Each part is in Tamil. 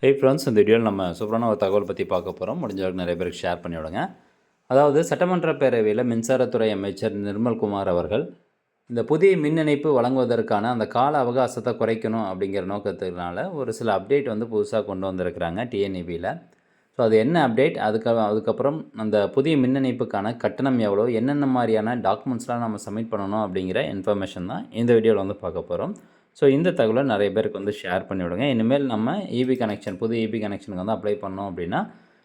ஃப்ரெண்ட்ஸ், இந்த வீடியோவில் நம்ம சூப்பரான ஒரு தகவல் பற்றி பார்க்க போகிறோம். முடிஞ்ச அளவுக்கு நிறைய பேருக்கு ஷேர் பண்ணி விடுங்க. அதாவது சட்டமன்ற பேரவையில் மின்சாரத்துறை அமைச்சர் நிர்மல்குமார் அவர்கள் இந்த புதிய மின் இணைப்பு வழங்குவதற்கான அந்த கால அவகாசத்தை குறைக்கணும் அப்படிங்கிற நோக்கத்தினால ஒரு சில அப்டேட் வந்து புதுசாக கொண்டு வந்திருக்கிறாங்க டிஎன்இபியில். ஸோ அது என்ன அப்டேட், அதுக்கப்புறம் அந்த புதிய மின் இணைப்புக்கான கட்டணம் எவ்வளோ, என்னென்ன மாதிரியான டாக்குமெண்ட்ஸ்லாம் நம்ம சப்மிட் பண்ணணும் அப்படிங்கிற இன்ஃபர்மேஷன் தான் இந்த வீடியோவில் வந்து பார்க்க போகிறோம். ஸோ இந்த தகவலை நிறைய பேருக்கு வந்து ஷேர் பண்ணிவிடுங்க. இனிமேல் நம்ம இபி கனெக்ஷன், புது இபி கனெக்ஷனுக்கு வந்து அப்ளை பண்ணோம் அப்படின்னா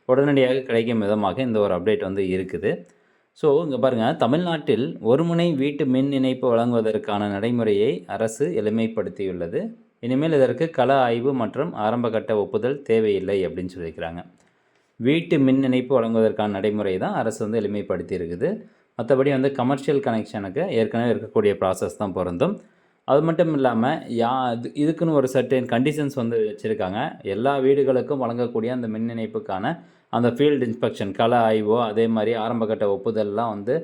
உடனடியாக கிடைக்கும் விதமாக இந்த ஒரு அப்டேட் வந்து இருக்குது. ஸோ இங்கே பாருங்கள், தமிழ்நாட்டில் ஒருமுனை வீட்டு மின் இணைப்பு வழங்குவதற்கான நடைமுறையை அரசு எளிமைப்படுத்தியுள்ளது. இனிமேல் இதற்கு கள ஆய்வு மற்றும் ஆரம்பகட்ட ஒப்புதல் தேவையில்லை அப்படின்னு சொல்லியிருக்கிறாங்க. வீட்டு மின் இணைப்பு வழங்குவதற்கான நடைமுறை தான் அரசு வந்து எளிமைப்படுத்தி இருக்குது. மற்றபடி வந்து கமர்ஷியல் கனெக்ஷனுக்கு ஏற்கனவே இருக்கக்கூடிய ப்ராசஸ் தான் பொருந்தும். அது மட்டும் இல்லாமல் இதுக்குன்னு ஒரு சர்டன் கண்டிஷன்ஸ் வந்து வச்சுருக்காங்க. எல்லா வீடுகளுக்கும் வழங்கக்கூடிய அந்த மின் இணைப்புக்கான அந்த ஃபீல்டு இன்ஸ்பெக்ஷன், கள ஆய்வோ அதே மாதிரி ஆரம்பகட்ட ஒப்புதல்லாம் வந்து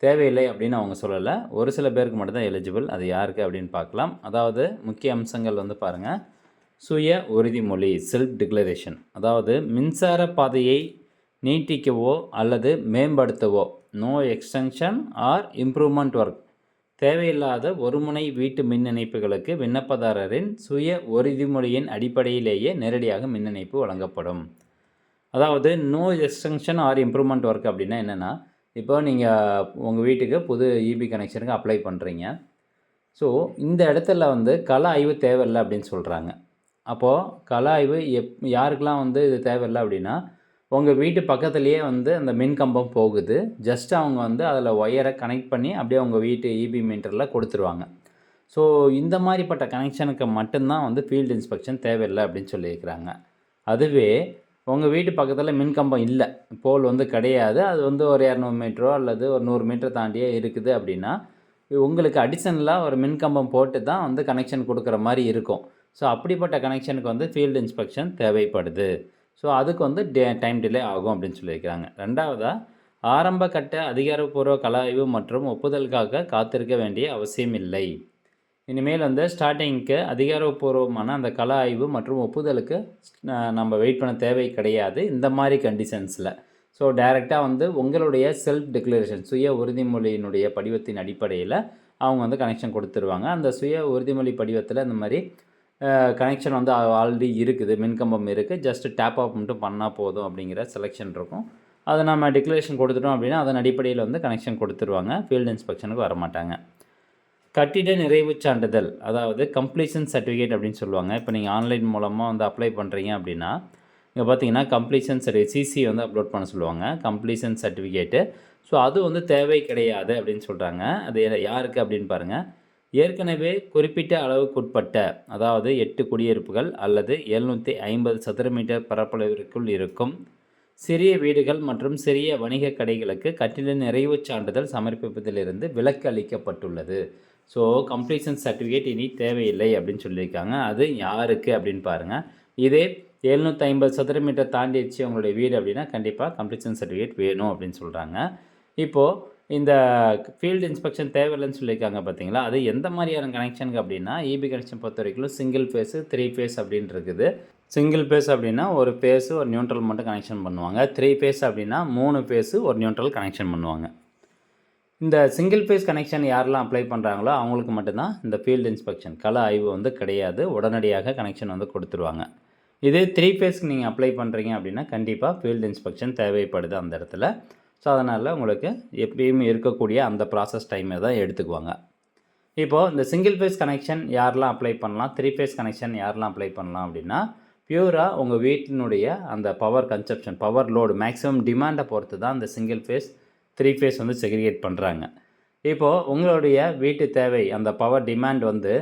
தேவையில்லை அப்படின்னு அவங்க சொல்லலை. ஒரு சில பேருக்கு மட்டும்தான் எலிஜிபிள். அது யாருக்கு அப்படின்னு பார்க்கலாம். அதாவது முக்கிய அம்சங்கள் வந்து பாருங்கள். சுய உறுதிமொழி, செல்ஃப் டிக்ளரேஷன். அதாவது மின்சார பாதையை நீட்டிக்கவோ அல்லது மேம்படுத்தவோ, no extension or improvement work, தேவையில்லாத ஒருமுனை வீட்டு மின் இணைப்புகளுக்கு விண்ணப்பதாரரின் சுய உறுதிமொழியின் அடிப்படையிலேயே நேரடியாக மின் இணைப்பு வழங்கப்படும். அதாவது no extension or improvement work அப்படின்னா என்னென்னா, இப்போ நீங்கள் உங்கள் வீட்டுக்கு புது இபி கனெக்ஷனுக்கு அப்ளை பண்ணுறீங்க. ஸோ இந்த இடத்துல வந்து கள ஆய்வு தேவையில்லை அப்படின்னு சொல்கிறாங்க. அப்போது கள ஆய்வு யாருக்கெல்லாம் வந்து இது தேவையில்லை அப்படின்னா, உங்கள் வீட்டு பக்கத்துலேயே வந்து அந்த மின் கம்பம் போகுது. ஜஸ்ட் அவங்க வந்து அதில் ஒயரை கனெக்ட் பண்ணி அப்படியே உங்கள் வீட்டு இபி மீட்டரில் கொடுத்துருவாங்க. ஸோ இந்த மாதிரிப்பட்ட கனெக்ஷனுக்கு மட்டும்தான் வந்து ஃபீல்டு இன்ஸ்பெக்ஷன் தேவையில்லை அப்படின்னு சொல்லியிருக்கிறாங்க. அதுவே உங்கள் வீட்டு பக்கத்தில் மின் கம்பம் இல்லை, போல் வந்து கிடையாது, அது வந்து ஒரு 200 மீட்டரோ அல்லது ஒரு 100 மீட்டர் தாண்டியே இருக்குது அப்படின்னா, உங்களுக்கு அடிஷனலாக ஒரு மின் கம்பம் போட்டு தான் வந்து கனெக்ஷன் கொடுக்குற மாதிரி இருக்கும். ஸோ அப்படிப்பட்ட கனெக்ஷனுக்கு வந்து ஃபீல்டு இன்ஸ்பெக்ஷன் தேவைப்படுது. ஸோ அதுக்கு வந்து டைம் டிலே ஆகும் அப்படின்னு சொல்லியிருக்கிறாங்க. ரெண்டாவதாக, ஆரம்ப கட்ட அதிகாரப்பூர்வ கள ஆய்வு மற்றும் ஒப்புதலுக்காக காத்திருக்க வேண்டிய அவசியம் இல்லை. இனிமேல் வந்து ஸ்டார்டிங்க்கு அதிகாரப்பூர்வமான அந்த கள ஆய்வு மற்றும் ஒப்புதலுக்கு நம்ம வெயிட் பண்ண தேவை கிடையாது இந்த மாதிரி கண்டிஷன்ஸில். ஸோ டைரெக்டாக வந்து உங்களுடைய செல்ஃப் டிக்ளரேஷன், சுய உறுதிமொழியினுடைய படிவத்தின் அடிப்படையில் அவங்க வந்து கனெக்ஷன் கொடுத்துருவாங்க. அந்த சுய உறுதிமொழி படிவத்தில் இந்த மாதிரி கனெக்ஷன் வந்து ஆல்ரெடி இருக்குது, மின்கம்பம் இருக்குது, ஜஸ்ட்டு டேப் ஆஃப் மட்டும் பண்ணால் போதும் அப்படிங்கிற செலெக்ஷன் இருக்கும். அதை நம்ம டிக்ளரேஷன் கொடுத்துட்டோம் அப்படின்னா அதன் அடிப்படையில் வந்து கனெக்ஷன் கொடுத்துருவாங்க. ஃபீல்டு இன்ஸ்பெக்ஷனுக்கு வரமாட்டாங்க. கட்டிட நிறைவு சான்றிதழ், அதாவது கம்ப்ளீஷன் சர்டிஃபிகேட் அப்படின்னு சொல்லுவாங்க. இப்போ நீங்கள் ஆன்லைன் மூலமாக வந்து அப்ளை பண்ணுறீங்க அப்படின்னா இங்கே பார்த்தீங்கன்னா கம்ப்ளீஷன் சிசி வந்து அப்லோட் பண்ண சொல்லுவாங்க, கம்ப்ளீஷன் சர்டிஃபிகேட்டு. ஸோ அது வந்து தேவை கிடையாது அப்படின்னு சொல்கிறாங்க. அது யாருக்கு அப்படின்னு பாருங்கள். ஏற்கனவே குறிப்பிட்ட அளவுக்குட்பட்ட, அதாவது 8 குடியிருப்புகள் அல்லது 750 சதுர மீட்டர் பரப்பளவிற்குள் இருக்கும் சிறிய வீடுகள் மற்றும் சிறிய வணிக கடைகளுக்கு கட்டிட நிறைவு சான்றிதழ் சமர்ப்பிப்பதிலிருந்து விலக்கு அளிக்கப்பட்டுள்ளது. ஸோ கம்ப்ளீஷன் சர்டிஃபிகேட் இனி தேவையில்லை அப்படின்னு சொல்லியிருக்காங்க. அது யாருக்கு அப்படின்னு பாருங்கள். இதே 750 சதுர மீட்டர் தாண்டிடுச்சு உங்களுடைய வீடு அப்படின்னா கண்டிப்பாக கம்ப்ளீஷன் சர்டிஃபிகேட் வேணும் அப்படின்னு சொல்கிறாங்க. இப்போது இந்த ஃபீல்டு இன்ஸ்பெக்ஷன் தேவையில்லைன்னு சொல்லியிருக்காங்க பார்த்தீங்களா, அது எந்த மாதிரியான கனெக்ஷனுக்கு அப்படின்னா, இபி கனெக்ஷன் பொறுத்த வரைக்கும் சிங்கிள் ஃபேஸு, 3 ஃபேஸ் அப்படின்னு இருக்குது. சிங்கிள் ஃபேஸ் அப்படின்னா ஒரு ஃபேஸு ஒரு நியூட்ரல் மட்டும் கனெக்ஷன் பண்ணுவாங்க. 3 ஃபேஸ் அப்படின்னா 3 ஃபேஸு ஒரு நியூட்ரல் கனெக்ஷன் பண்ணுவாங்க. இந்த சிங்கிள் ஃபேஸ் கனெக்ஷன் யாரெல்லாம் அப்ளை பண்ணுறாங்களோ அவங்களுக்கு மட்டும்தான் இந்த ஃபீல்டு இன்ஸ்பெக்ஷன், கள ஆய்வு வந்து கிடையாது. உடனடியாக கனெக்ஷன் வந்து கொடுத்துருவாங்க. இதே 3 ஃபேஸ்க்கு நீங்கள் அப்ளை பண்ணுறீங்க அப்படின்னா கண்டிப்பாக ஃபீல்டு இன்ஸ்பெக்ஷன் தேவைப்படுது அந்த இடத்துல. ஸோ அதனால் உங்களுக்கு எப்பயுமே இருக்கக்கூடிய அந்த ப்ராசஸ் டைமை தான் எடுத்துக்குவாங்க. இப்போது இந்த சிங்கிள் ஃபேஸ் கனெக்ஷன் யாரெல்லாம் அப்ளை பண்ணலாம், 3 ஃபேஸ் கனெக்ஷன் யாரெல்லாம் அப்ளை பண்ணலாம் அப்படின்னா, பியூராக உங்கள் வீட்டினுடைய அந்த power consumption, power load, maximum டிமாண்டை பொறுத்து தான் இந்த சிங்கிள் ஃபேஸ் 3 ஃபேஸ் வந்து செக்ரிகேட் பண்ணுறாங்க. இப்போது உங்களுடைய வீட்டு தேவை, அந்த பவர் டிமாண்ட் வந்து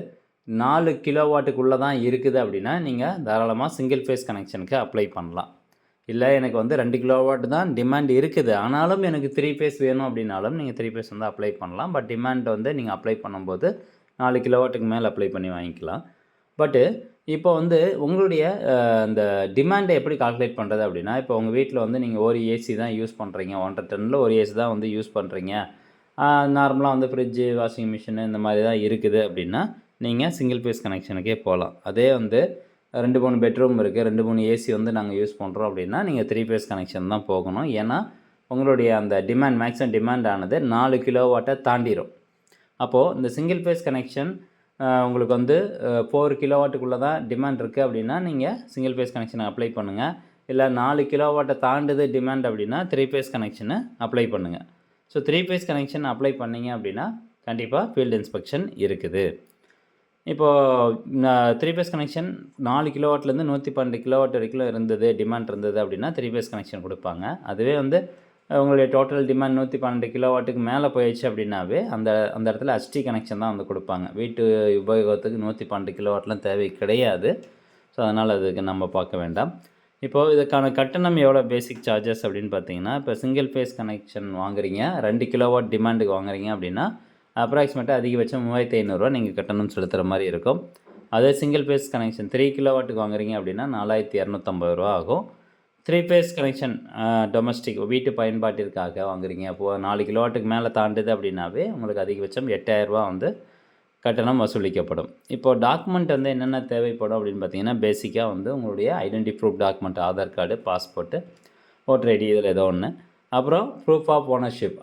4 கிலோவாட்டுக்குள்ளே தான் இருக்குது அப்படின்னா நீங்கள் தாராளமாக சிங்கிள் ஃபேஸ் கனெக்ஷனுக்கு அப்ளை பண்ணலாம். இல்லை எனக்கு வந்து 2 கிலோவாட் தான் டிமாண்ட் இருக்குது, ஆனாலும் எனக்கு 3 ஃபேஸ் வேணும் அப்படின்னாலும் நீங்கள் 3 ஃபேஸ் வந்து அப்ளை பண்ணலாம். பட் டிமாண்ட் வந்து நீங்கள் அப்ளை பண்ணும்போது 4 கிலோவாட்டுக்கு மேலே அப்ளை பண்ணி வாங்கிக்கலாம். பட்டு இப்போ வந்து உங்களுடைய இந்த டிமாண்டை எப்படி கால்குலேட் பண்ணுறது அப்படின்னா, இப்போ உங்கள் வீட்டில் வந்து நீங்கள் ஒரு ஏசி தான் யூஸ் பண்ணுறீங்க, 1.5 டன்னில் ஒரு ஏசி தான் வந்து யூஸ் பண்ணுறீங்க, நார்மலாக வந்து ஃப்ரிட்ஜு, வாஷிங் மிஷினு இந்த மாதிரி தான் இருக்குது அப்படின்னா நீங்கள் சிங்கிள் ஃபேஸ் கனெக்ஷனுக்கே போகலாம். அதே வந்து 2, 3 பெட்ரூம் இருக்குது, 2, 3 ஏசி வந்து நாங்கள் யூஸ் பண்ணுறோம் அப்படின்னா நீங்கள் 3 ஃபேஸ் கனெக்ஷன் தான் போகணும். ஏன்னா உங்களுடைய அந்த டிமாண்ட் மேக்ஸிமம் டிமாண்ட் ஆனது 4 கிலோவாட்டை தாண்டிடும். அப்போது இந்த சிங்கிள் ஃபேஸ் கனெக்ஷன் உங்களுக்கு வந்து 4 கிலோவாட்டுக்குள்ளே தான் டிமாண்ட் இருக்குது அப்படின்னா நீங்கள் சிங்கிள் ஃபேஸ் கனெக்ஷனை அப்ளை பண்ணுங்கள். இல்லை 4 கிலோவாட்டை தாண்டுது டிமாண்ட் அப்படின்னா 3 ஃபேஸ் கனெக்ஷனை அப்ளை பண்ணுங்கள். ஸோ 3 ஃபேஸ் கனெக்ஷன் அப்ளை பண்ணிங்க அப்படின்னா கண்டிப்பாக ஃபீல்டு இன்ஸ்பெக்ஷன் இருக்குது. இப்போது 3 ஃபேஸ் கனெக்ஷன் 4 கிலோவாட்லேருந்து 112 கிலோவாட் வரைக்கும் இருந்தது, டிமாண்ட் இருந்தது அப்படின்னா 3 ஃபேஸ் கனெக்ஷன் கொடுப்பாங்க. அதுவே வந்து உங்களுடைய டோட்டல் டிமாண்ட் 112 கிலோவாட்டுக்கு மேலே போயிடுச்சு அப்படின்னாவே அந்த இடத்துல HT கனெக்ஷன் தான் வந்து கொடுப்பாங்க. வீட்டு உபயோகத்துக்கு 112 கிலோவாட்லாம் தேவை கிடையாது. ஸோ அதனால் அதுக்கு நம்ம பார்க்க வேண்டாம். இப்போது இதுக்கான கட்டணம் எவ்வளோ பேசிக் சார்ஜஸ் அப்படின்னு பார்த்தீங்கன்னா, இப்போ சிங்கிள் ஃபேஸ் கனெக்ஷன் வாங்குறீங்க, 2 கிலோவாட் டிமாண்டுக்கு வாங்குறீங்க அப்படின்னா அப்ராக்சிமேட்டாக அதிகபட்சம் 3500 நீங்கள் கட்டணம் செலுத்துகிற மாதிரி இருக்கும். அதே சிங்கிள் ஃபேஸ் கனெக்ஷன் 3 கிலோவாட்டுக்கு வாங்குறீங்க அப்படின்னா 4250 ஆகும். 3 ஃபேஸ் கனெக்ஷன் டொமஸ்டிக் வீட்டு பயன்பாட்டிற்காக வாங்குறீங்க, அப்போது 4 கிலோவாட்டுக்கு மேலே தாண்டுது அப்படின்னாவே உங்களுக்கு அதிகபட்சம் 8000 வந்து கட்டணம் வசூலிக்கப்படும். இப்போது டாக்குமெண்ட் வந்து என்னென்ன தேவைப்படும் அப்படின்னு பார்த்தீங்கன்னா, பேசிக்காக வந்து உங்களுடைய identity proof document, Aadhaar card, passport, voter ID, இதில் ஏதோ ஒன்று. அப்புறம் ப்ரூஃப் ஆஃப் ஓனர்ஷிப்,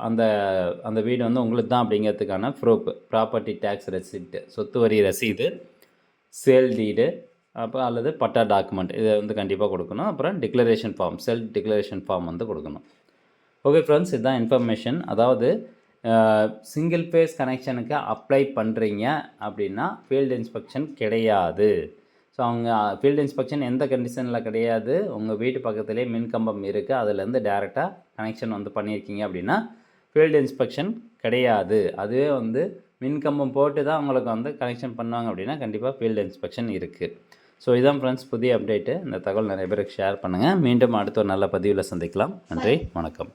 அந்த வீடு வந்து உங்களுக்கு தான் அப்படிங்கிறதுக்கான ப்ரூஃப், ப்ராப்பர்ட்டி டேக்ஸ் ரெசிப்ட், சொத்து வரி ரசீது, சேல் டீடு, அப்புறம் அல்லது பட்டா டாக்குமெண்ட், இதை வந்து கண்டிப்பாக கொடுக்கணும். அப்புறம் declaration form, self declaration form வந்து கொடுக்கணும். ஓகே ஃப்ரெண்ட்ஸ், இதுதான் இன்ஃபர்மேஷன். அதாவது சிங்கிள் ஃபேஸ் கனெக்ஷனுக்கு அப்ளை பண்ணுறீங்க அப்படின்னா ஃபீல்டு இன்ஸ்பெக்ஷன் கிடையாது. ஸோ அவங்க ஃபீல்டு இன்ஸ்பெக்ஷன் எந்த கண்டிஷனில் கிடையாது, உங்கள் வீட்டு பக்கத்துலேயே மின்கம்பம் இருக்குது, அதுலேருந்து டேரெக்டாக கனெக்ஷன் வந்து பண்ணியிருக்கீங்க அப்படின்னா ஃபீல்டு இன்ஸ்பெக்ஷன் கிடையாது. அதுவே வந்து மின்கம்பம் போட்டு தான் உங்களுக்கு வந்து கனெக்ஷன் பண்ணுவாங்க அப்படின்னா கண்டிப்பாக ஃபீல்டு இன்ஸ்பெக்ஷன் இருக்குது. ஸோ இதான் ஃப்ரெண்ட்ஸ் புதிய அப்டேட்டு. இந்த தகவல் நிறைய பேருக்கு ஷேர் பண்ணுங்கள். மீண்டும் அடுத்த ஒரு நல்ல பதிவில் சந்திக்கலாம். நன்றி, வணக்கம்.